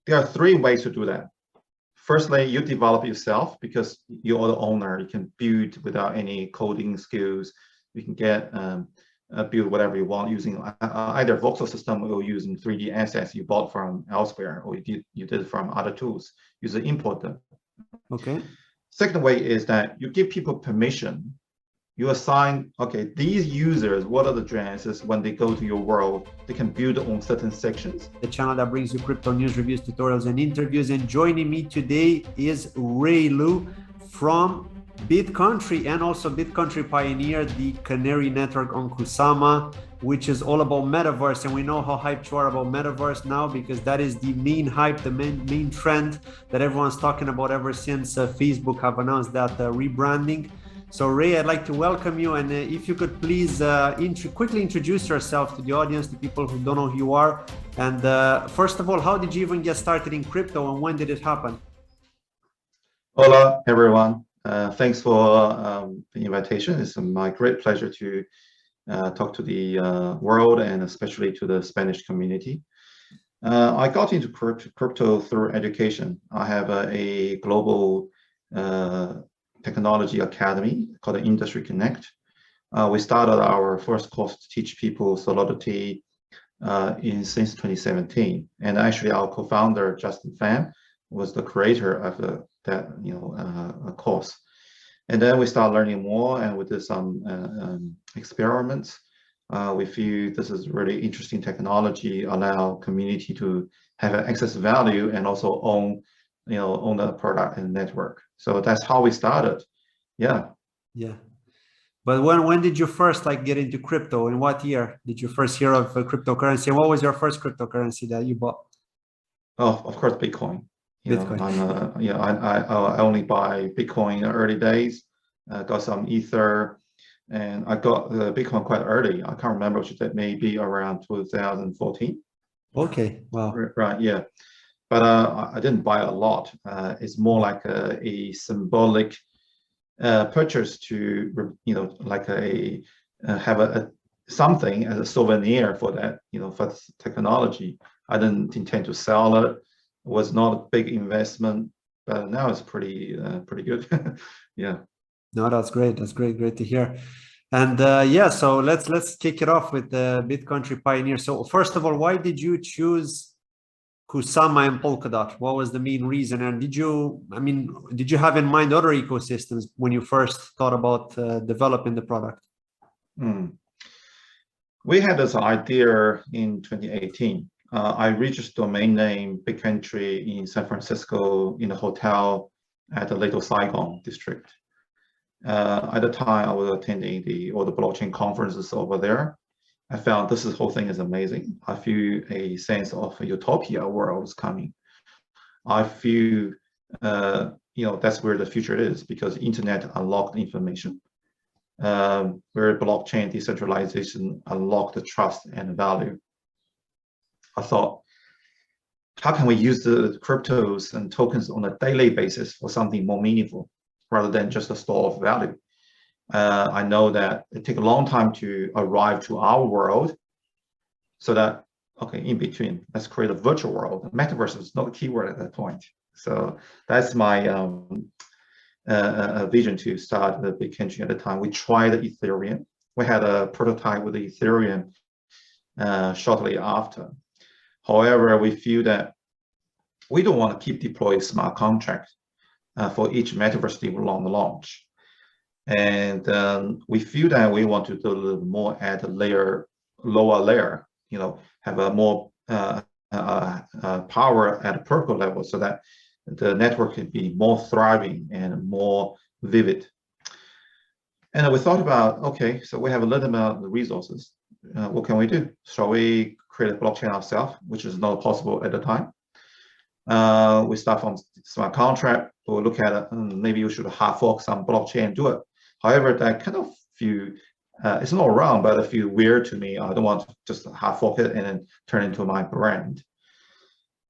there are three ways to do that. Firstly, you develop yourself because you're the owner. You can build without any coding skills. You can get build whatever you want using either voxel system or using 3D assets you bought from elsewhere, or you did from other tools. You just import them. Okay. Second way is that you give people permission. You assign, okay, these users, what are the chances when they go to your world, they can build on certain sections. The channel that brings you crypto news, reviews, tutorials, and interviews. And joining me today is Ray Lu from Bitcountry and also Bitcountry Pioneer, the Canary network on Kusama, which is all about Metaverse. And we know how hyped you are about Metaverse now, because that is the main hype, the main trend that everyone's talking about ever since Facebook have announced that rebranding. So Ray, I'd like to welcome you, and if you could please quickly introduce yourself to the audience, the people who don't know who you are. And first of all, how did you even get started in crypto, and when did it happen? Hola, everyone. Thanks for the invitation. It's my great pleasure to talk to the world, and especially to the Spanish community. I got into crypto through education. I have a global technology academy called the Industry Connect. We started our first course to teach people Solidity since 2017, and actually our co-founder Justin Pham was the creator of that course. And then we started learning more, and we did some experiments. We feel this is really interesting technology, allow community to have an access value and also own the product and network. So that's how we started. Yeah. But when did you first get into crypto? In what year did you first hear of cryptocurrency? And what was your first cryptocurrency that you bought? Oh, of course, Bitcoin. Bitcoin. I only buy Bitcoin in the early days. Got some Ether, and I got Bitcoin quite early. I can't remember, that maybe around 2014. Okay. Wow. Right. Yeah. But I didn't buy a lot. It's more like a symbolic purchase to, have something as a souvenir for that, for technology. I didn't intend to sell it. It was not a big investment, but now it's pretty good. Yeah. No, that's great. That's great. Great to hear. And so let's kick it off with the Bitcountry Pioneer. So first of all, why did you choose Kusama and Polkadot? What was the main reason? And did you have in mind other ecosystems when you first thought about developing the product? We had this idea in 2018. I registered domain name Bitcountry in San Francisco in a hotel at the Little Saigon district. At the time, I was attending all the blockchain conferences over there. I found this whole thing is amazing. I feel a sense of a utopia world is coming. I feel, that's where the future is, because internet unlocked information, where blockchain decentralization unlocked the trust and value. I thought, how can we use the cryptos and tokens on a daily basis for something more meaningful, rather than just a store of value? I know that it takes a long time to arrive to our world, so that, okay, in between, let's create a virtual world. Metaverse is not a keyword at that point. So that's my vision to start the Bitcountry at the time. We tried Ethereum. We had a prototype with the Ethereum shortly after. However, we feel that we don't want to keep deploying smart contracts for each Metaverse along the launch. And we feel that we want to do a little more at a lower layer, have a more power at a protocol level, so that the network can be more thriving and more vivid. And we thought about, okay, so we have a little amount of resources. What can we do? Shall we create a blockchain ourselves, which is not possible at the time? We start from smart contract. We'll look at it, maybe we should hard fork some blockchain and do it. However, that kind of feel, it's not wrong, but I feel weird to me. I don't want to just hard fork it and then turn into my brand.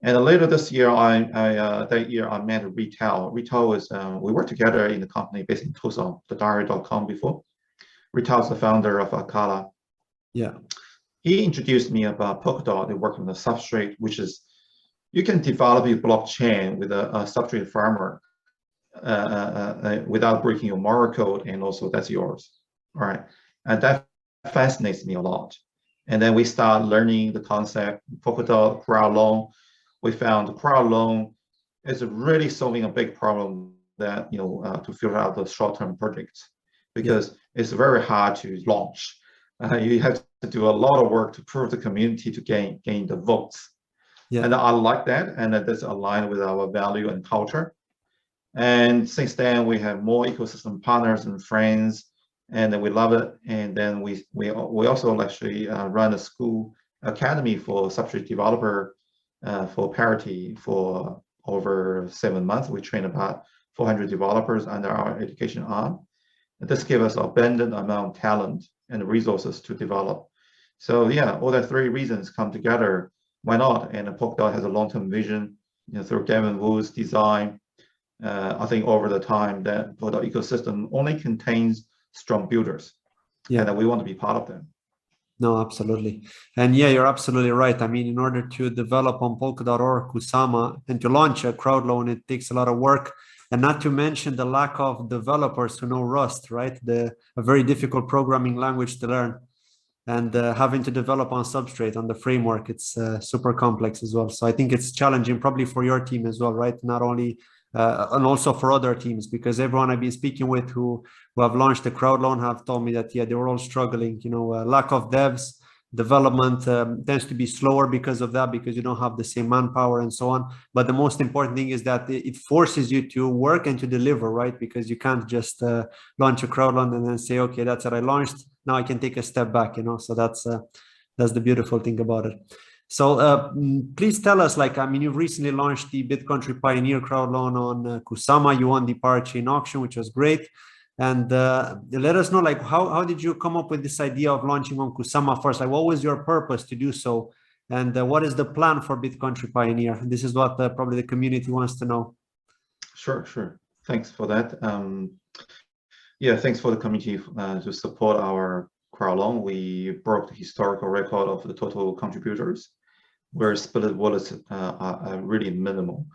And later this year, that year I met Retail. Retail is, we worked together in the company based in Tucson, the diary.com before. Retail is the founder of Akala. Yeah. He introduced me about Polkadot. They work on the substrate, which is you can develop a blockchain with a substrate framework without breaking your moral code, and also that's yours. All right, and that fascinates me a lot. And then we start learning the concept, Polkadot crowdloan. We found the crowdloan is really solving a big problem that, to fill out the short-term projects, because it's very hard to launch. You have to do a lot of work to prove the community to gain the votes. Yeah. And I like that, and that's aligned with our value and culture. And since then, we have more ecosystem partners and friends, and we love it. And then we also actually run a school academy for substrate developer for parity for over 7 months. We train about 400 developers under our education arm. And this gives us abundant amount of talent and resources to develop. So yeah, all the three reasons come together. Why not? And Polkadot has a long-term vision, through Gavin Wu's design. I think over the time that Polkadot ecosystem only contains strong builders, and we want to be part of them. No, absolutely. And yeah, you're absolutely right. I mean, in order to develop on Polkadot or Kusama and to launch a crowd loan, it takes a lot of work. And not to mention the lack of developers who know Rust, right? A very difficult programming language to learn. And having to develop on Substrate, on the framework, it's super complex as well. So I think it's challenging probably for your team as well, right? Not only, and also for other teams, because everyone I've been speaking with who have launched the crowd loan have told me that, yeah, they were all struggling, lack of devs, development tends to be slower because of that, because you don't have the same manpower and so on. But the most important thing is that it forces you to work and to deliver, right? Because you can't just launch a crowd loan and then say, okay, that's it, I launched, now I can take a step back, so that's the beautiful thing about it. So please tell us, you've recently launched the Bitcountry Pioneer crowd loan on Kusama. You won the parachain auction, which was great. And let us know, how did you come up with this idea of launching on Kusama first? What was your purpose to do so? And what is the plan for Bitcountry Pioneer? This is what probably the community wants to know. Sure. Thanks for that. Thanks for the community to support our crowd loan. We broke the historical record of the total contributors, where split wallets are really minimal.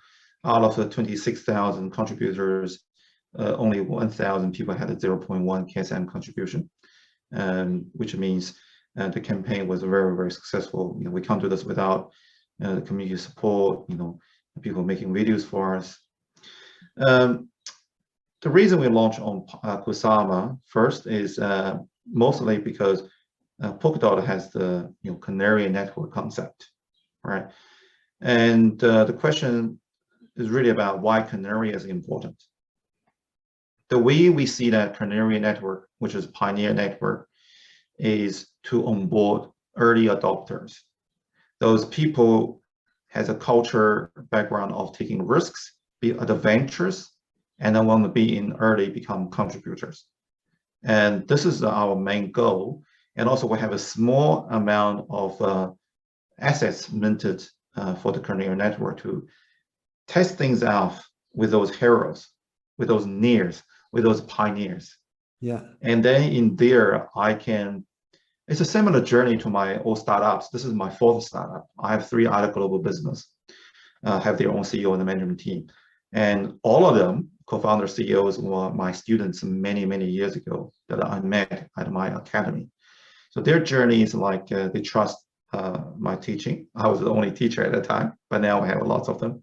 Out of the 26,000 contributors, only 1,000 people had a 0.1 KSM contribution, which means the campaign was very, very successful. We can't do this without the community support, people making videos for us. The reason we launched on Kusama first is mostly because Polkadot has the canary network concept, right? And the question is really about why canary is important. The way we see that Canary network, which is Pioneer network, is to onboard early adopters. Those people has a culture background of taking risks, be adventurous, and then want to be in early, become contributors. And this is our main goal. And also we have a small amount of assets minted for the Canary network to test things out with those heroes, with those Neers, with those pioneers. Yeah. And then in there, it's a similar journey to my old startups. This is my fourth startup. I have 3 other global business, have their own CEO and the management team. And all of them, co-founder CEOs, were my students many, many years ago that I met at my academy. So their journey is like they trust my teaching. I was the only teacher at the time, but now I have lots of them.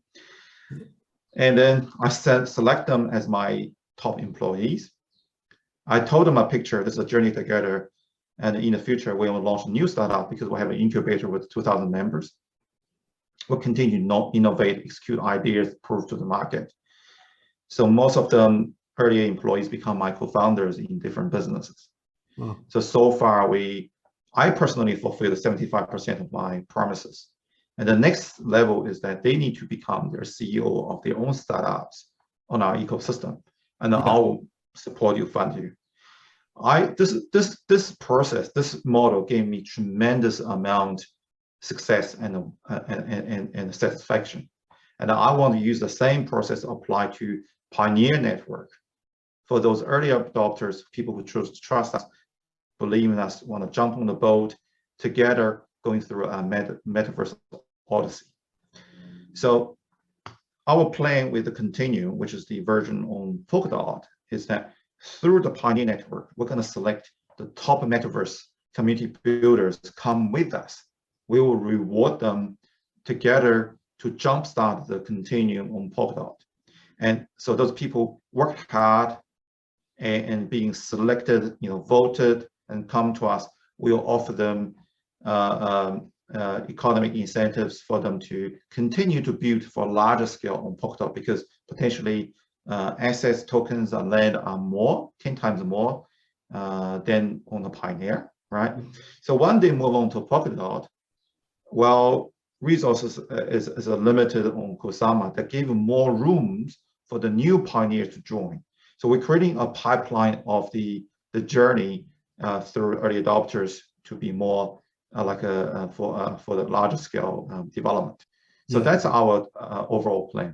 And then I select them as my top employees. I told them a picture, this is a journey together. And in the future, we will launch a new startup because we have an incubator with 2,000 members. We'll continue to innovate, execute ideas, prove to the market. So most of them early employees become my co-founders in different businesses. Wow. So far, I personally fulfilled 75% of my promises. And the next level is that they need to become their CEO of their own startups on our ecosystem. And I'll support you, fund you. This process, this model gave me tremendous amount success and satisfaction. And I want to use the same process applied to Pioneer network for those early adopters, people who choose to trust us, believe in us, want to jump on the boat together, going through a Metaverse odyssey. So our plan with the Continuum, which is the version on Polkadot, is that through the Pioneer network, we're going to select the top Metaverse community builders come with us. We will reward them together to jumpstart the Continuum on Polkadot. And so those people work hard and being selected, voted and come to us, we'll offer them economic incentives for them to continue to build for larger scale on Polkadot, because potentially assets, tokens, and land are 10 times more than on the Pioneer, right? So when they move on to Polkadot, well, resources is limited on Kusama that give more rooms for the new Pioneer to join. So we're creating a pipeline of the journey through early adopters to be more for the larger scale development. So that's our overall plan.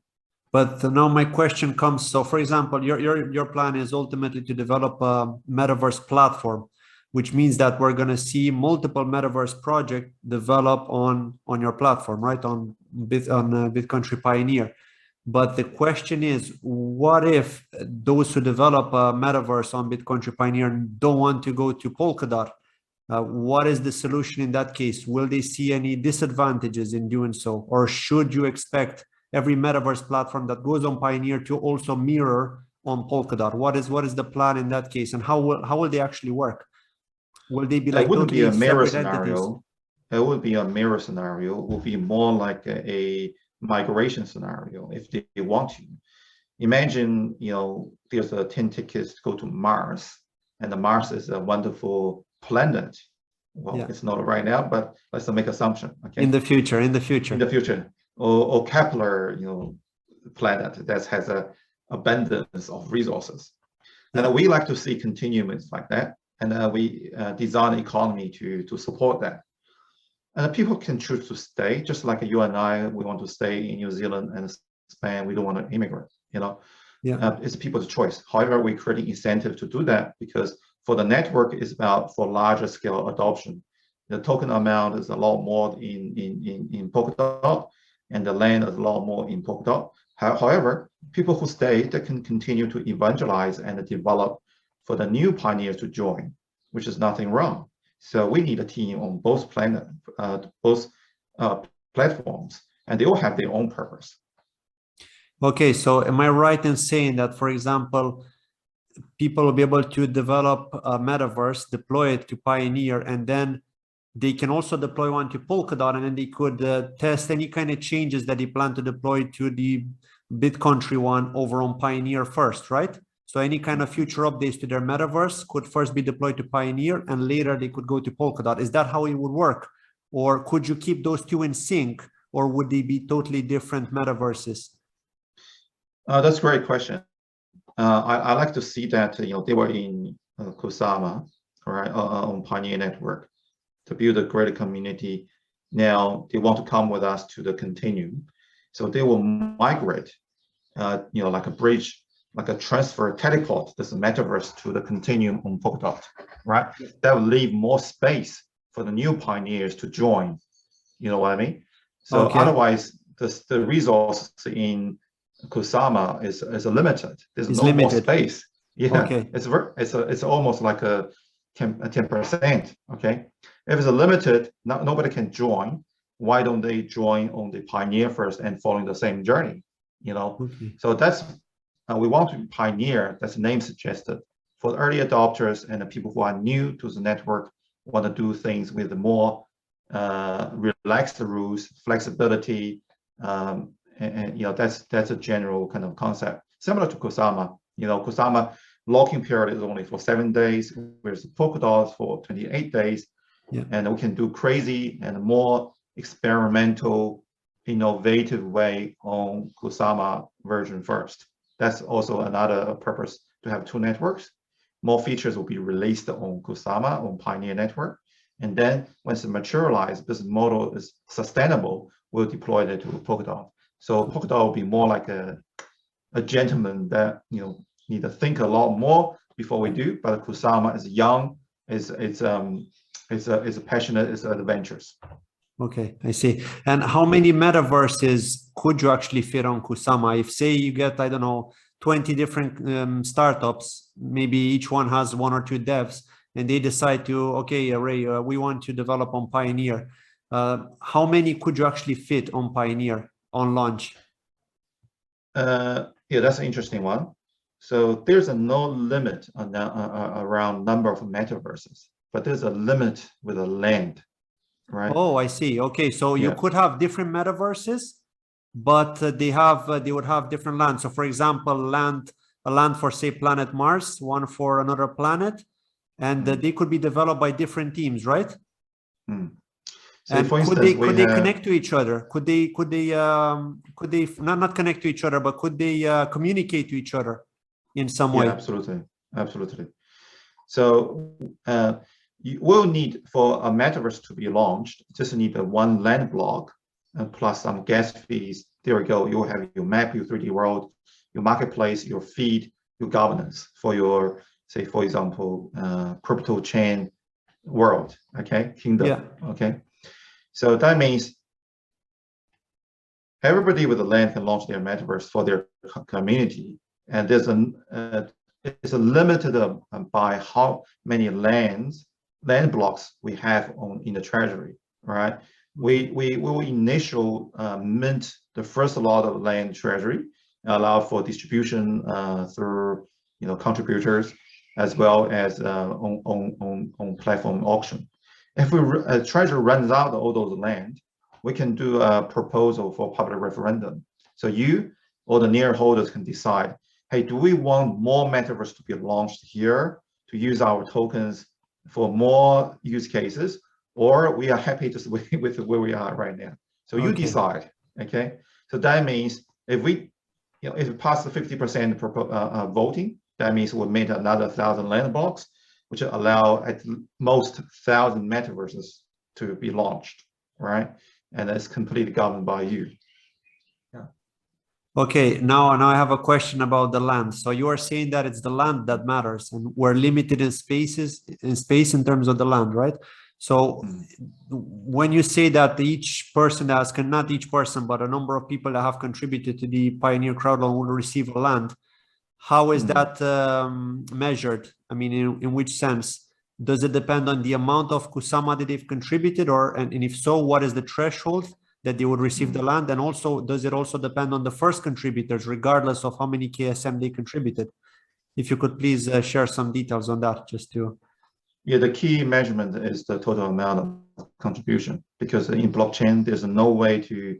But now my question comes, so for example, your plan is ultimately to develop a Metaverse platform, which means that we're going to see multiple Metaverse projects develop on your platform, right? On Bitcountry Pioneer. But the question is, what if those who develop a Metaverse on Bitcountry Pioneer don't want to go to Polkadot? What is the solution in that case? Will they see any disadvantages in doing so? Or should you expect every Metaverse platform that goes on Pioneer to also mirror on Polkadot? What is the plan in that case? And how will they actually work? Will they be like totally separate entities? It would be a mirror scenario. It will be more like a migration scenario if they want to. Imagine, there's 10 tickets to go to Mars, and the Mars is a wonderful planet. Well, it's not right now, but let's make assumption. Okay. In the future. Or Kepler, planet that has a abundance of resources. And we like to see continuums like that. And we design an economy to support that. And people can choose to stay, just like you and I, we want to stay in New Zealand and Spain. We don't want to immigrate, It's people's choice. However, we're creating incentive to do that because for the network is about for larger scale adoption. The token amount is a lot more in Polkadot, and the land is a lot more in Polkadot. However, people who stay, they can continue to evangelize and develop for the new pioneers to join, which is nothing wrong. So we need a team on both platforms, and they all have their own purpose. Okay, so am I right in saying that, for example, people will be able to develop a Metaverse, deploy it to Pioneer, and then they can also deploy one to Polkadot, and then they could test any kind of changes that they plan to deploy to the Bitcountry one over on Pioneer first, right? So any kind of future updates to their Metaverse could first be deployed to Pioneer, and later they could go to Polkadot. Is that how it would work? Or could you keep those two in sync, or would they be totally different Metaverses? That's a great question. I like to see that they were in Kusama, right, on Pioneer Network to build a greater community. Now they want to come with us to the Continuum, so they will migrate, like a bridge, like a transfer teleport this Metaverse to the Continuum on Polkadot, right? That will leave more space for the new pioneers to join. You know what I mean? So otherwise, the resource in Kusama is limited. There's no more space. It's almost like a 10%. Okay, if it's limited, nobody can join. Why don't they join on the Pioneer first and following the same journey? So that's we want to Pioneer. That's the name suggested for the early adopters and the people who are new to the network, want to do things with more relaxed rules, flexibility. And that's a general kind of concept similar to Kusama. Kusama locking period is only for 7 days, whereas Polkadot for 28 days. And we can do crazy and more experimental, innovative way on Kusama version first. That's also another purpose to have two networks. More features will be released on Kusama, on Pioneer Network. And then once it materialized, this model is sustainable, we'll deploy it to Polkadot. So Polkadot will be more like a gentleman that need to think a lot more before we do. But Kusama is young, it's passionate, it's adventurous. Okay, I see. And how many metaverses could you actually fit on Kusama? If say you get, I don't know, 20 different startups, maybe each one has one or two devs, and they decide to, okay, Ray, we want to develop on Pioneer. How many could you actually fit on Pioneer on launch? Yeah, that's an interesting one. So there's no limit on around number of metaverses, but there's a limit with a land, right? Oh, I see. Okay, so you Yeah. could have different metaverses, but they would have different lands. So, for example, a land for say planet Mars, one for another planet, and they could be developed by different teams, right? So and for instance, could they connect to each other? Could they not connect to each other, but could they communicate to each other in some way? Yeah, absolutely. So you will need for a metaverse to be launched, just need a one land block and plus some gas fees. There we go. You have your map, your 3D world, your marketplace, your feed, your governance for your, say, for example, crypto chain world, okay, kingdom, Yeah. okay. So that means everybody with the land can launch their metaverse for their community, and there's it's a limited by how many land blocks we have in the treasury, right? We will initial mint the first lot of land treasury, allow for distribution through contributors as well as on platform auction. If treasury runs out of all those land, we can do a proposal for public referendum. So you or the Neer holders can decide, hey, do we want more metaverse to be launched here to use our tokens for more use cases, or we are happy just with where we are right now. So you decide, okay? So that means if we, if we pass the 50% voting, that means we made another 1,000 land blocks, which allow at most 1,000 metaverses to be launched, right? And it's completely governed by you. Yeah. Okay, now I have a question about the land. So you are saying that it's the land that matters, and we're limited in space in terms of the land, right? So when you say that each person not each person, but a number of people that have contributed to the Pioneer crowdloan will receive a land, how is that measured? I mean, in which sense? Does it depend on the amount of Kusama that they've contributed, and if so, what is the threshold that they would receive the land? And also, does it also depend on the first contributors, regardless of how many KSM they contributed? If you could please share some details on that, just to. Yeah, the key measurement is the total amount of contribution, because in blockchain, there's no way to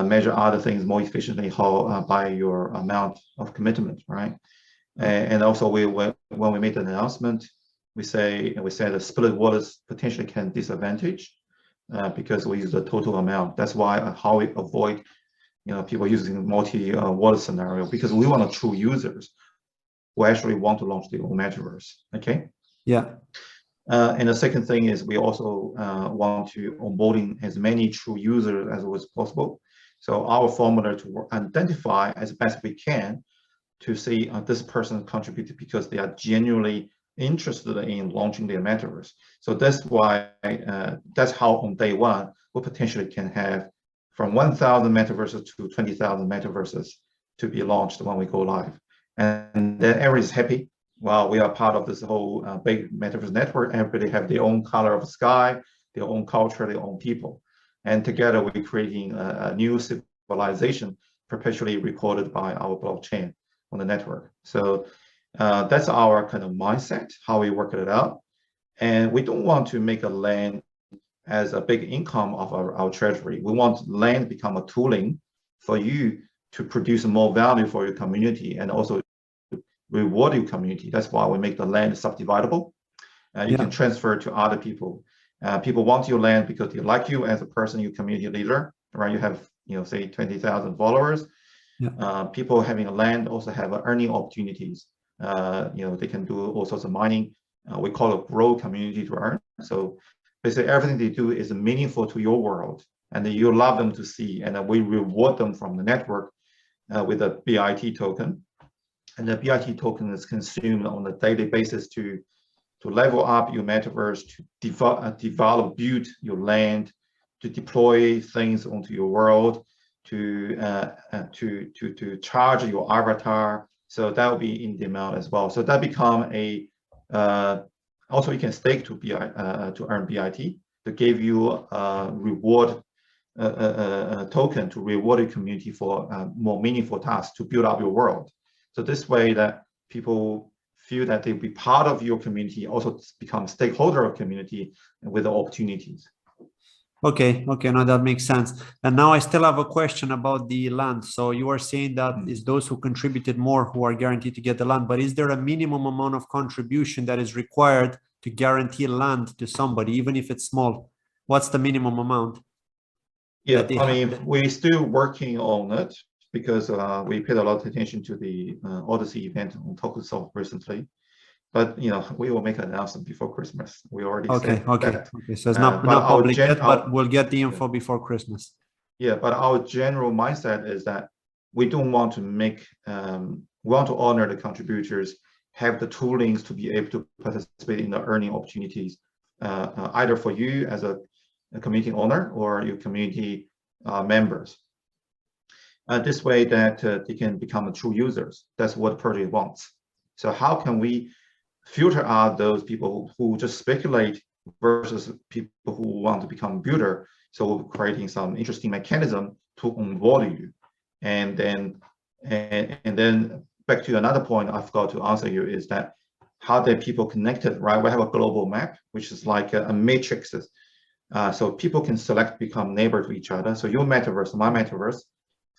measure other things more efficiently by your amount of commitment, right? And also, when we made the announcement, we said the split wallets potentially can disadvantage because we use the total amount. That's why how we avoid people using multi-wallet scenario, because we want true users who actually want to launch their own metaverse. Okay. Yeah. And the second thing is we also want to onboarding as many true users as was possible. So our formula to identify as best we can to see this person contributed because they are genuinely interested in launching their metaverse. So that's why that's how on day one we potentially can have from 1,000 metaverses to 20,000 metaverses to be launched when we go live, and then everybody's happy. Well, we are part of this whole big metaverse network. Everybody have their own color of the sky, their own culture, their own people, and together we're creating a new civilization perpetually recorded by our blockchain on the network. So that's our kind of mindset, how we work it out. And we don't want to make a land as a big income of our treasury. We want land to become a tooling for you to produce more value for your community and also reward your community. That's why we make the land subdividable. You can transfer to other people. People want your land because they like you as a person, your community leader, right? You have, say 20,000 followers. People having a land also have earning opportunities. They can do all sorts of mining. We call it grow community to earn. So basically everything they do is meaningful to your world and you love them to see. And we reward them from the network with a BIT token. And the BIT token is consumed on a daily basis to level up your metaverse, to develop, build your land, to deploy things onto your world, to charge your avatar. So that will be in demand as well. So that become a also you can stake to to earn BIT, to give you a reward token to reward your community for more meaningful tasks to build up your world. So this way that people feel that they'll be part of your community, also become stakeholder of community with the opportunities. Okay, no, that makes sense. And now I still have a question about the land. So you are saying that it's those who contributed more who are guaranteed to get the land, but is there a minimum amount of contribution that is required to guarantee land to somebody, even if it's small? What's the minimum amount? Yeah, I mean, we're still working on it because we paid a lot of attention to the Odyssey event on Tokusoft recently. But we will make an announcement before Christmas. We already said that. Okay. So it's not public yet, but we'll get the info before Christmas. Yeah, but our general mindset is that we don't want to make, we want to honor the contributors, have the toolings to be able to participate in the earning opportunities, either for you as a community owner or your community members. This way that they can become true users. That's what the project wants. So how can we filter out those people who just speculate versus people who want to become builder? So we're creating some interesting mechanism to onboard you. And then back to another point I forgot to answer you is that how the people connected, right? We have a global map, which is like a matrix. So people can select become neighbor to each other. So your metaverse, my metaverse,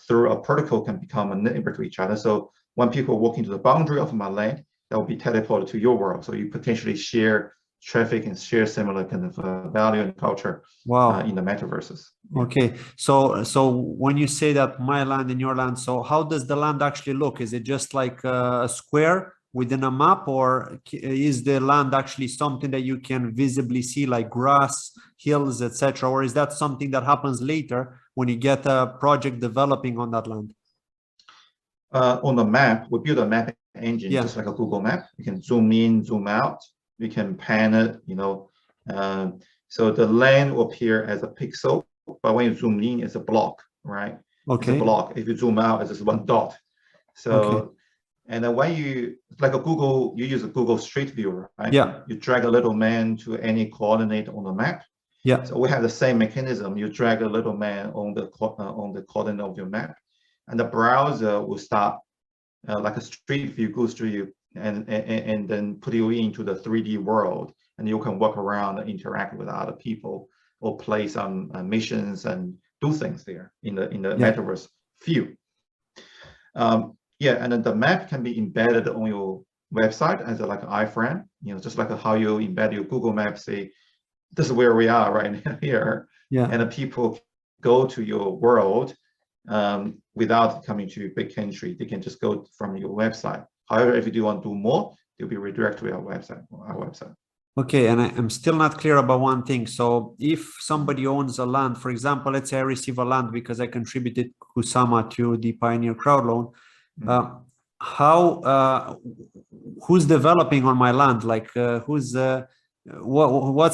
through a protocol can become a neighbor to each other. So when people walk into the boundary of my land, that will be teleported to your world. So you potentially share traffic and share similar kind of value and culture in the metaverses. Okay, so when you say that my land and your land, so how does the land actually look? Is it just like a square within a map, or is the land actually something that you can visibly see, like grass, hills, etc., or is that something that happens later when you get a project developing on that land? On the map, we build a map engine, just like a Google map. You can zoom in, zoom out. You can pan it, so the land will appear as a pixel, but when you zoom in, it's a block, right? Okay. It's a block. If you zoom out, it's just one dot. So, and then when you, like you use a Google Street View, right? Yeah. You drag a little man to any coordinate on the map. Yeah. So we have the same mechanism. You drag a little man on the coordinate of your map, and the browser will start like a street view, Google Street View, and then put you into the 3D world, and you can walk around and interact with other people or play some missions and do things there in the metaverse view. And then the map can be embedded on your website as like an iframe, just like how you embed your Google Maps, say this is where we are right now here, and the people go to your world without coming to Bitcountry. They can just go from your website. However, if you do want to do more, they'll be redirected to our website. Okay, and I'm still not clear about one thing. So if somebody owns a land, for example, let's say I receive a land because I contributed Kusama to the Pioneer crowdloan, who's developing on my land? Like what's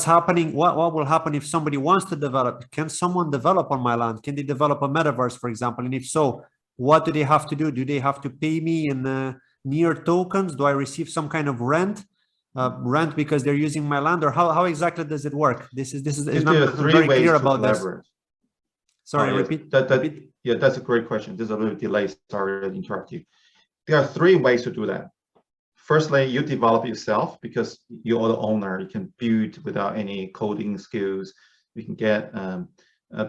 happening? What will happen if somebody wants to develop? Can someone develop on my land? Can they develop a metaverse, for example? And if so, what do they have to do? Do they have to pay me in Neer tokens? Do I receive some kind of rent because they're using my land, or how exactly does it work? This is not very clear about this. Sorry, repeat. Yeah, that's a great question. There's a little delay. Sorry to interrupt you. There are 3 ways to do that. Firstly, you develop yourself because you're the owner. You can build without any coding skills. You can get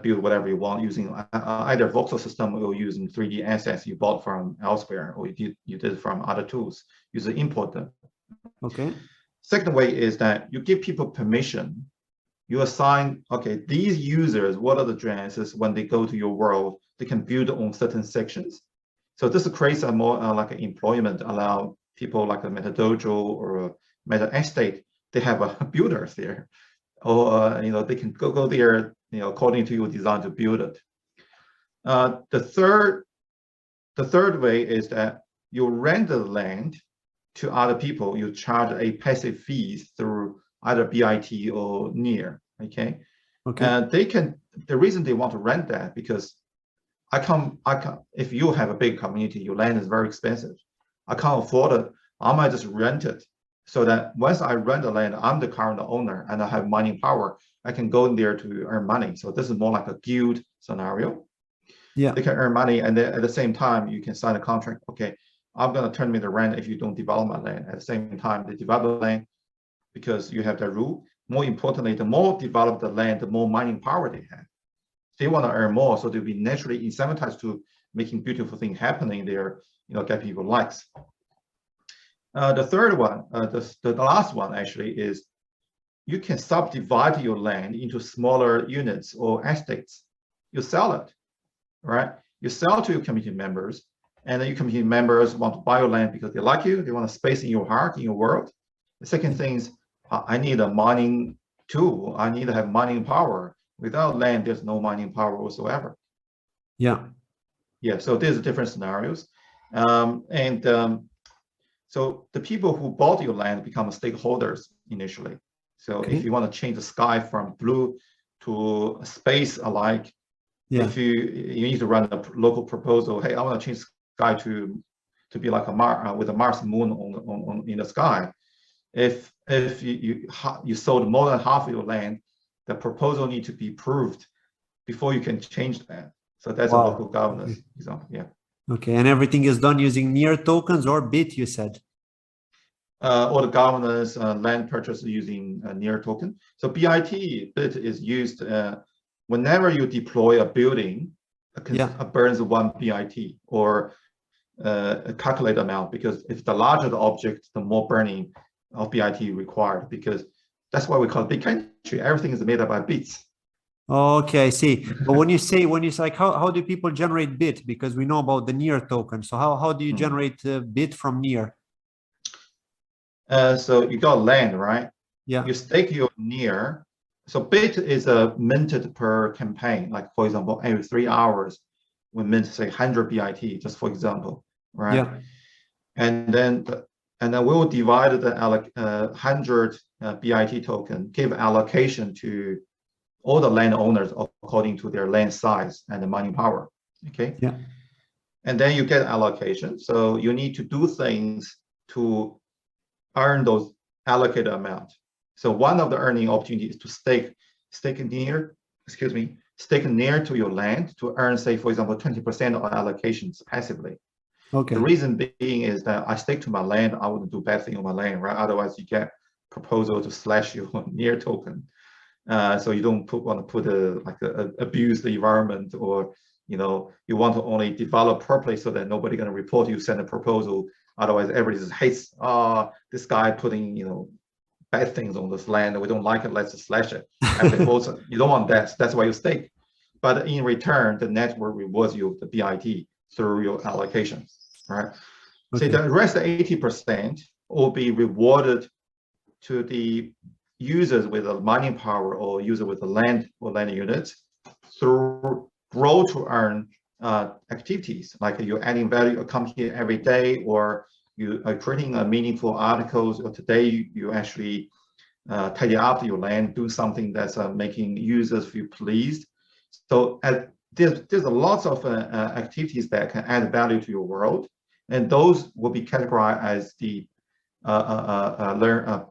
build whatever you want using either voxel system or using 3D assets you bought from elsewhere, or you did from other tools. You just import them. Okay. Second way is that you give people permission. You assign, okay, these users, what are the chances when they go to your world, they can build on certain sections. So this creates a more like an employment, allow people like a MetaDojo or a Meta Estate, they have builders there, or they can go there, according to your design to build it. The third way is that you rent the land to other people. You charge a passive fees through either BIT or Neer. Okay, Okay. And the reason they want to rent that, because if you have a big community, your land is very expensive. I can't afford it. I might just rent it, so that once I rent the land, I'm the current owner and I have mining power. I can go in there to earn money. So this is more like a guild scenario. Yeah. They can earn money, and then at the same time, you can sign a contract. Okay, I'm going to terminate the rent if you don't develop my land. At the same time, they develop the land because you have that rule. More importantly, the more developed the land, the more mining power they have. They want to earn more, so they'll be naturally incentivized to making beautiful things happening there, get people likes. The third one, the last one actually is you can subdivide your land into smaller units or estates. You sell it, right? You sell to your community members, and then your community members want to buy your land because they like you, they want a space in your heart, in your world. The second thing is, I need a mining tool. I need to have mining power. Without land, there's no mining power whatsoever. Yeah. Yeah, so there's different scenarios. So the people who bought your land become stakeholders initially. So if you want to change the sky from blue to space alike, if you need to run a local proposal, hey, I want to change the sky to be like a with a Mars moon in the sky. If you sold more than half of your land, the proposal needs to be approved before you can change that. So that's a local governance example. Yeah. Okay, and everything is done using Neer tokens or Bit, you said? All the governance, land purchase using Neer token. So Bit is used whenever you deploy a building, burns one Bit or a calculate amount, because if the larger the object, the more burning of Bit required, because that's why we call it Bitcountry. Everything is made up by bits. Okay, I see. But when you say like, how do people generate Bit? Because we know about the Neer token. So how do you generate Bit from Neer? So you got land, right? Yeah. You stake your Neer. So Bit is minted per campaign. Like for example, every 3 hours, we mint say 100 Bit, just for example, right? Yeah. And then we'll divide the 100 Bit token, give allocation to all the landowners according to their land size and the mining power. Okay. Yeah. And then you get allocation. So you need to do things to earn those allocated amount. So one of the earning opportunities is to stake near to your land to earn, say, for example, 20% of allocations passively. Okay. The reason being is that I stake to my land, I wouldn't do bad thing on my land, right? Otherwise, you get proposal to slash your Neer token. So you don't want to abuse the environment, or you want to only develop properly so that nobody gonna report you send a proposal. Otherwise, everybody just hates this guy putting bad things on this land and we don't like it, let's just slash it. You don't want that. That's why you stake. But in return, the network rewards you the BIT through your allocation, right? Okay. So the rest of 80% will be rewarded to the users with a mining power or user with the land or land units through grow to earn activities, like you're adding value, come here every day, or you are creating a meaningful articles, or today you actually tidy up your land, do something that's making users feel pleased. So there's a lots of activities that can add value to your world, and those will be categorized as the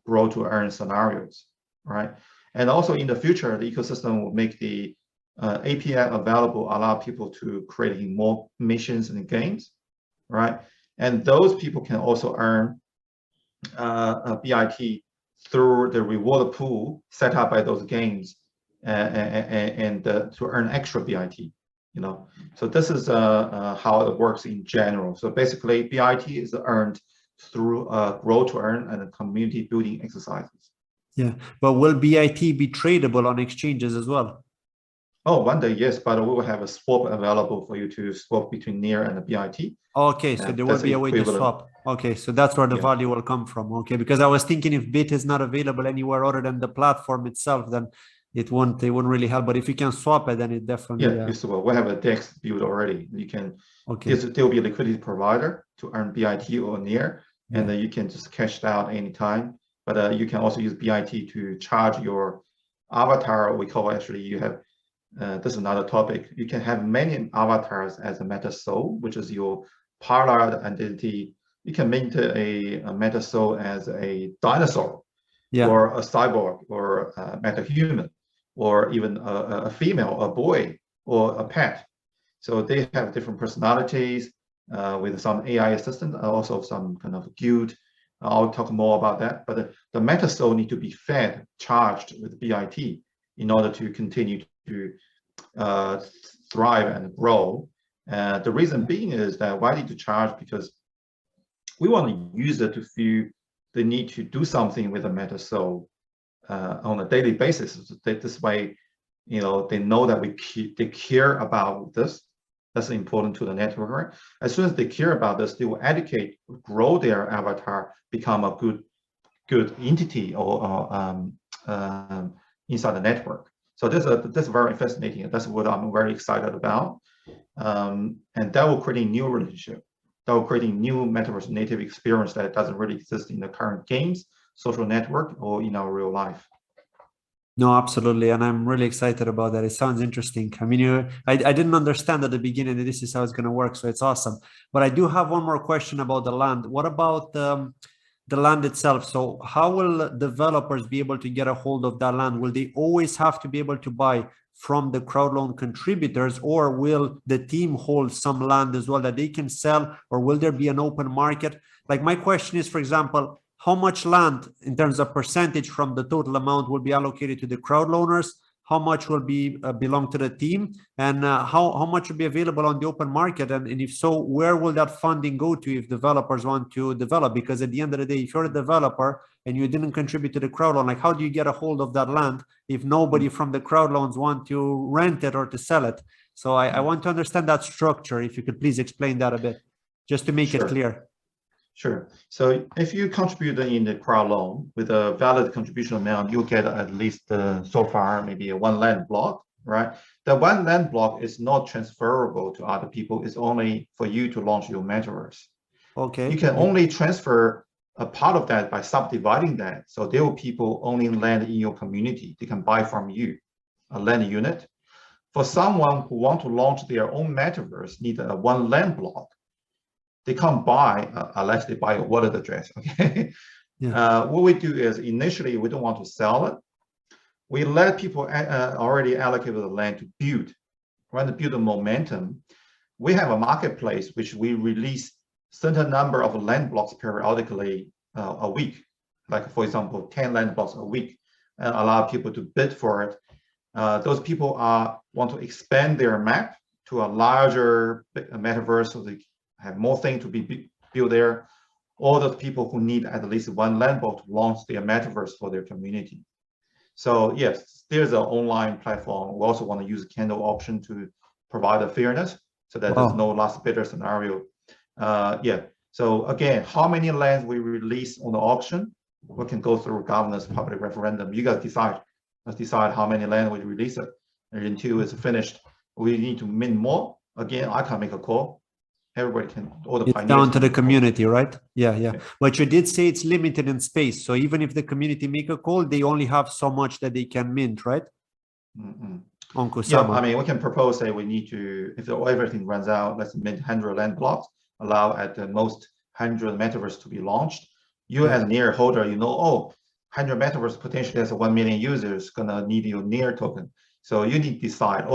grow to earn scenarios, right? And also in the future, the ecosystem will make the API available, allow people to create more missions and games, right? And those people can also earn BIT through the reward pool set up by those games, and to earn extra BIT. So this is how it works in general. So basically, BIT is earned through grow to earn and community building exercises. Yeah, but will BIT be tradable on exchanges as well? Oh, one day, yes, but we will have a swap available for you to swap between Neer and the BIT. Okay, so there will be a way to swap. Okay, so that's where the value will come from. Okay, because I was thinking if Bit is not available anywhere other than the platform itself, then it won't really help. But if you can swap it, then it definitely. Yeah, well, we have a DEX built already. You can. Okay. There will be a liquidity provider to earn BIT or Neer, and then you can just cash it out anytime. But you can also use BIT to charge your avatar, we call actually, you have, this is another topic. You can have many avatars as a meta soul, which is your parallel identity. You can mint a meta soul as a dinosaur, Yeah. or a cyborg, or a meta-human, or even a female, a boy, or a pet. So they have different personalities with some AI assistant, also some kind of guild. I'll talk more about that. But the meta soul need to be fed, charged with BIT in order to continue to thrive and grow. The reason being is that why need to charge? Because we want the user to feel the need to do something with the meta soul on a daily basis. This way, they know that they care about this. That's important to the network. As soon as they care about this, they will educate, grow their avatar, become a good entity or inside the network. So this is very fascinating. That's what I'm very excited about. And that will create a new relationship. That will create a new Metaverse native experience that doesn't really exist in the current games, social network, or in our real life. No, absolutely. And I'm really excited about that. It sounds interesting. I mean, I didn't understand at the beginning that this is how it's going to work. So it's awesome. But I do have one more question about the land. What about the land itself? So how will developers be able to get a hold of that land? Will they always have to be able to buy from the crowdloan contributors, or will the team hold some land as well that they can sell, or will there be an open market? Like, my question is, for example, how much land in terms of percentage from the total amount will be allocated to the crowdloaners? How much will be belong to the team, and how much will be available on the open market? And if so, where will that funding go to if developers want to develop? Because at the end of the day, if you're a developer and you didn't contribute to the crowdloan, like, how do you get a hold of that land if nobody from the crowdloans want to rent it or to sell it? So I want to understand that structure. If you could please explain that a bit, just to make it clear. Sure. So if you contribute in the crowd loan with a valid contribution amount, you'll get at least so far maybe a one land block, right? The one land block is not transferable to other people. It's only for you to launch your metaverse. Okay. You can only transfer a part of that by subdividing that. So there will people owning land in your community. They can buy from you a land unit. For someone who want to launch their own metaverse, need a one land block. They can't buy unless they buy a wallet address. Okay. Yeah. What we do is initially we don't want to sell it. We let people already allocate the land to build, right? To build a momentum. We have a marketplace which we release certain number of land blocks periodically a week. Like, for example, 10 land blocks a week, and allow people to bid for it. Those people want to expand their map to a larger metaverse, so they have more things to be built there. All those people who need at least one land block to launch their metaverse for their community. So yes, there's an online platform. We also want to use a candle auction to provide a fairness, so that there's no last bidder scenario. Yeah. So again, how many lands we release on the auction, we can go through governance public referendum. You guys decide. Let's decide how many land we release it. And until it's finished, we need to mint more. Again, I can make a call. Everybody can, all the it's down to the community, right? Yeah. But you did say it's limited in space. So even if the community make a call, they only have so much that they can mint, right? On Kusama. Yeah, I mean, we can propose that we need to, if everything runs out, let's mint 100 land blocks, allow at the most 100 metaverse to be launched. You as Neer holder, 100 metaverse potentially has 1 million users gonna need your Neer token. So you need to decide,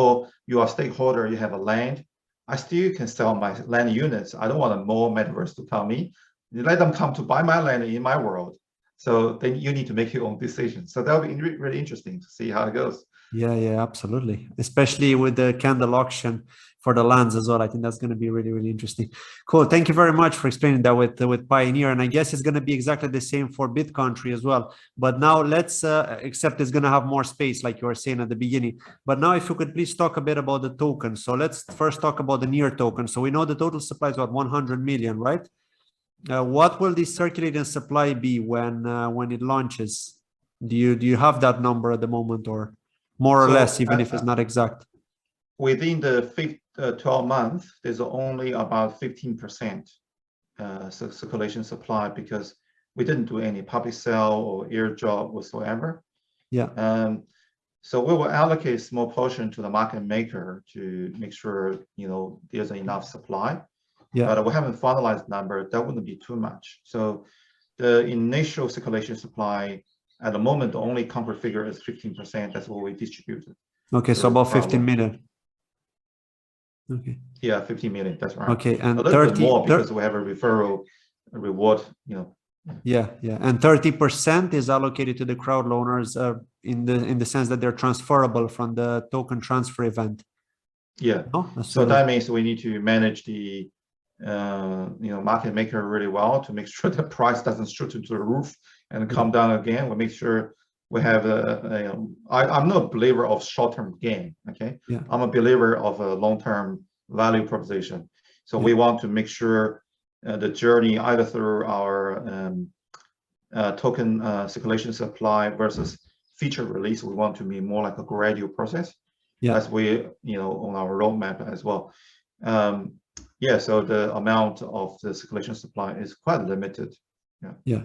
you are a stakeholder, you have a land, I still can sell my land units. I don't want more metaverse to come in. You let them come to buy my land in my world. So then you need to make your own decision. So that'll be really interesting to see how it goes. Yeah, absolutely. Especially with the candle auction for the lands as well. I think that's going to be really, really interesting. Cool. Thank you very much for explaining that with Pioneer. And I guess it's going to be exactly the same for Bitcountry as well. But now let's accept it's going to have more space, like you were saying at the beginning. But now if you could please talk a bit about the token. So let's first talk about the Neer token. So we know the total supply is about 100 million, right? What will the circulating supply be when it launches? Do you have that number at the moment, or more or less, even if it's not exact? Within the 12 months, there's only about 15% circulation supply, because we didn't do any public sale or airdrop whatsoever. Yeah. So we will allocate a small portion to the market maker to make sure, there's enough supply. Yeah. But we haven't finalized number. That wouldn't be too much. So the initial circulation supply at the moment, the only concrete figure is 15%. That's what we distributed. Okay, so about 15 million. Okay. Yeah, 15 million. That's right. Okay, and a little bit more because we have a referral reward. Yeah, and 30% is allocated to the crowd loaners in the sense that they're transferable from the token transfer event. Yeah. No? So that means we need to manage the market maker really well to make sure the price doesn't shoot into the roof and come down again. We make sure we have I'm not a believer of short-term gain. Okay. Yeah. I'm a believer of a long-term value proposition. So we want to make sure the journey either through our token circulation supply versus feature release, we want to be more like a gradual process. Yeah. As we, on our roadmap as well. So the amount of the circulation supply is quite limited. Yeah.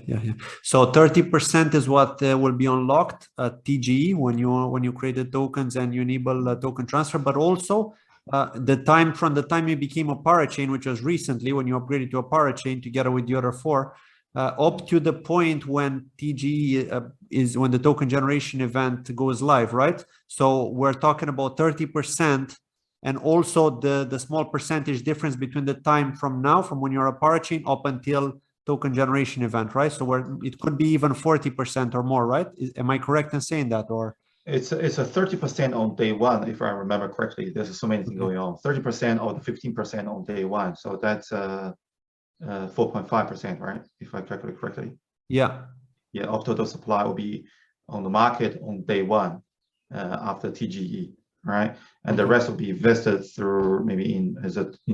So 30% is what will be unlocked at TGE when you create the tokens and you enable token transfer, but also from the time you became a parachain, which was recently when you upgraded to a parachain together with the other 4, up to the point when TGE is when the token generation event goes live, right? So we're talking about 30%. And also the small percentage difference between the time from when you're a parachain up until token generation event, right? So it could be even 40% or more, right? Am I correct in saying that? Or it's a 30% on day one, if I remember correctly. There's so many things going on. 30% or the 15% on day one. So that's 4.5%, right? If I calculate correctly. Yeah. Yeah, of total supply will be on the market on day one after TGE. Right, and the rest will be vested through maybe in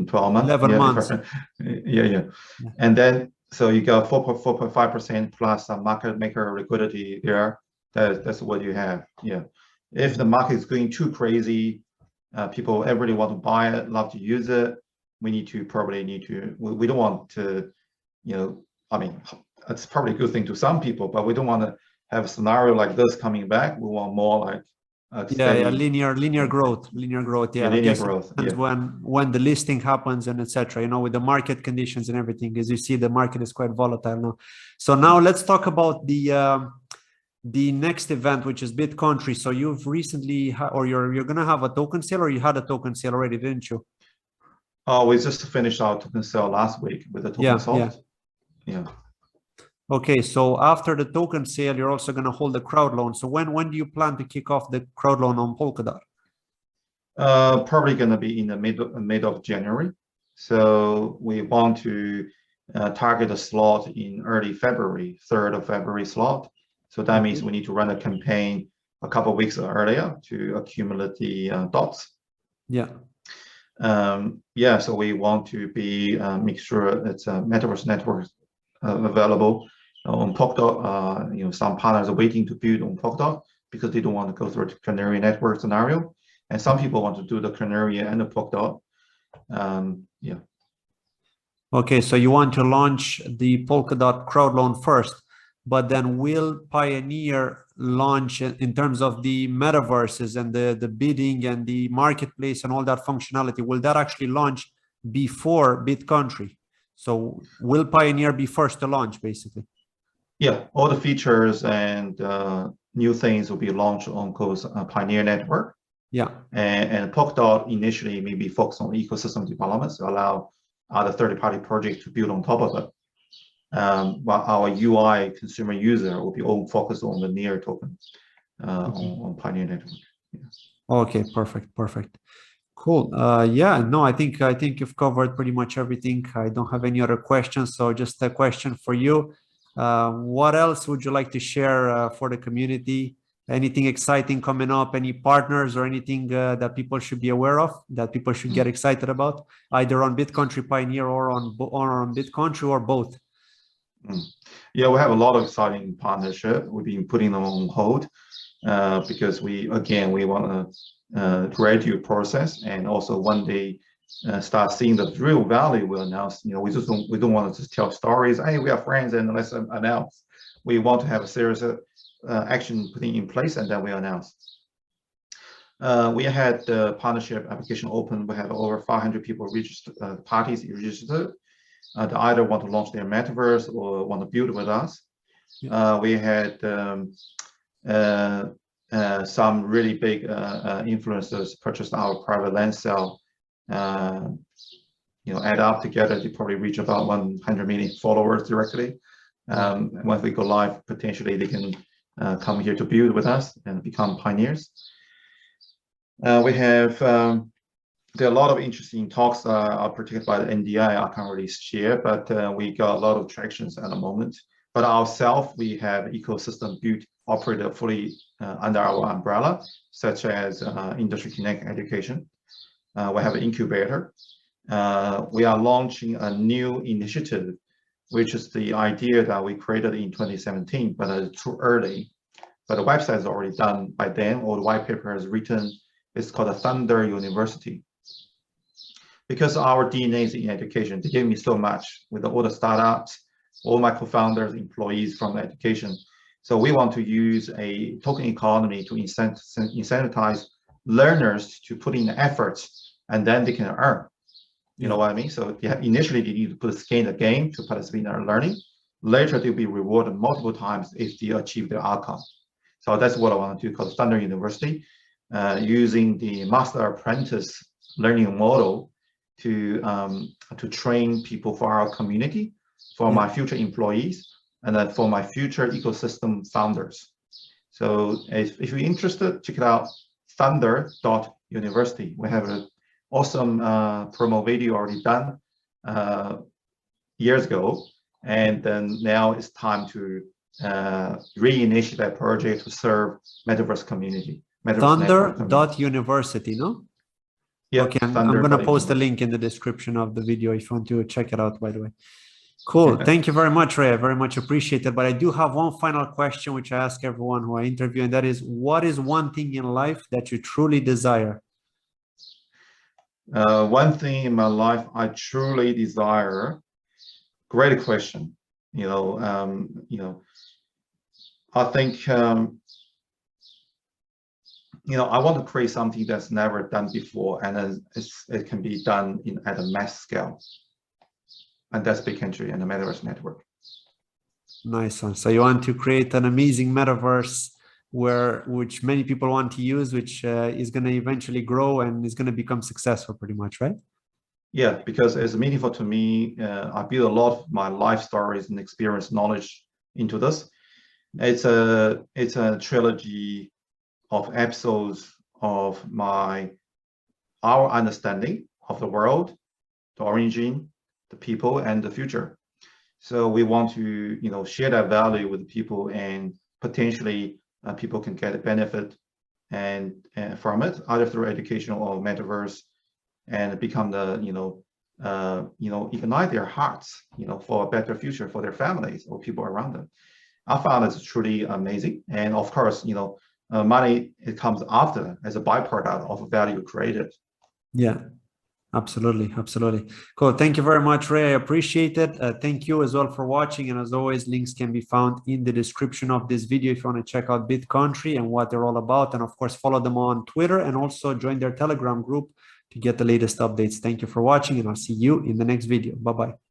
12 months? 11 months. Yeah. And then so you got 4.5% plus some market maker liquidity there. That's what you have. Yeah. If the market is going too crazy, everybody want to buy it, love to use it. We probably need to. We don't want to, I mean, it's probably a good thing to some people, but we don't want to have a scenario like this coming back. We want more like linear growth. Yeah, linear growth. When the listing happens and etc. With the market conditions and everything, as you see, the market is quite volatile now. So now let's talk about the next event, which is Bitcountry. So you've recently or you're gonna have a token sale, or you had a token sale already, didn't you? Oh, we just finished our token sale last week with the token sold. Yeah. Okay, so after the token sale, you're also going to hold the crowd loan. So when do you plan to kick off the crowd loan on Polkadot? Probably going to be in the mid of January. So we want to target a slot in early February, 3rd of February slot. So that means we need to run a campaign a couple of weeks earlier to accumulate the dots. Yeah. So we want to make sure it's a Metaverse network available on Polkadot. Some partners are waiting to build on Polkadot because they don't want to go through the Canary network scenario, and some people want to do the Canary and the Polkadot. Okay, so you want to launch the Polkadot crowd loan first, but then will Pioneer launch in terms of the metaverses and the bidding and the marketplace and all that functionality? Will that actually launch before Bitcountry? So will Pioneer be first to launch, basically? Yeah, all the features and new things will be launched on Pioneer network. Yeah. And Polkadot initially maybe focus on ecosystem development to allow other third-party projects to build on top of it. But our UI consumer user will be all focused on the Neer token on Pioneer network. Yeah. Okay, perfect. Cool. I think you've covered pretty much everything. I don't have any other questions. So just a question for you. What else would you like to share for the community? Anything exciting coming up? Any partners or anything that people should be aware of, that people should get excited about, either on Bitcountry Pioneer or on Bitcountry, or both? Yeah, we have a lot of exciting partnership. We've been putting them on hold because we want a gradual process, and also when they start seeing the real value, we'll announce. We don't want to just tell stories. Hey, we are friends, and let's announce. We want to have a serious action putting in place, and then we announce. We had the partnership application open. We had over 500 people registered, parties registered. They either want to launch their metaverse or want to build with us. We had some really big influencers purchased our private land sale. Add up together, they probably reach about 100 million followers directly. Once we go live, potentially they can come here to build with us and become pioneers. We have there are a lot of interesting talks are protected by the NDI. I can't really share, but we got a lot of tractions at the moment. But ourselves, we have ecosystem built, operated fully under our umbrella, such as Industry Connect Education. We have an incubator. We are launching a new initiative, which is the idea that we created in 2017, but it's too early. But the website is already done by then, or the white paper is written. It's called a Thunder University. Because our DNA is in education, they gave me so much with all the startups, all my co-founders, employees from education. So we want to use a token economy to incentivize learners to put in the efforts, and then they can earn. You know what I mean? So initially they need to put skin in the game to participate in their learning. Later they'll be rewarded multiple times if they achieve their outcome. So that's what I want to do, called Thunder University, using the master apprentice learning model to train people for our community, for my future employees, and then for my future ecosystem founders. So if you're interested, check it out, thunder.university. We have an awesome promo video already done years ago, and then now it's time to reinitiate that project to serve Metaverse community. Thunder.university, no? Yeah, okay, I'm going to post a link in the description of the video if you want to check it out, by the way. Cool. Thank you very much, Ray. I very much appreciate it. But I do have one final question, which I ask everyone who I interview, and that is, what is one thing in life that you truly desire? One thing in my life I truly desire. Great question. I think I want to create something that's never done before, and it can be done at a mass scale. And that's Bitcountry and the Metaverse network. Nice one. So you want to create an amazing Metaverse which many people want to use, which is going to eventually grow and is going to become successful pretty much, right? Yeah, because it's meaningful to me. I build a lot of my life stories and experience knowledge into this. It's a trilogy of episodes of our understanding of the world, the origin, the people, and the future. So we want to share that value with people, and potentially people can get a benefit and from it, either through educational or metaverse, and become the ignite their hearts for a better future for their families or people around them. I found it's truly amazing. And of course, money, it comes after as a byproduct of value created. Yeah, absolutely. Absolutely. Cool. Thank you very much, Ray. I appreciate it. Thank you as well for watching. And as always, links can be found in the description of this video if you want to check out Bitcountry and what they're all about. And of course, follow them on Twitter and also join their Telegram group to get the latest updates. Thank you for watching, and I'll see you in the next video. Bye-bye.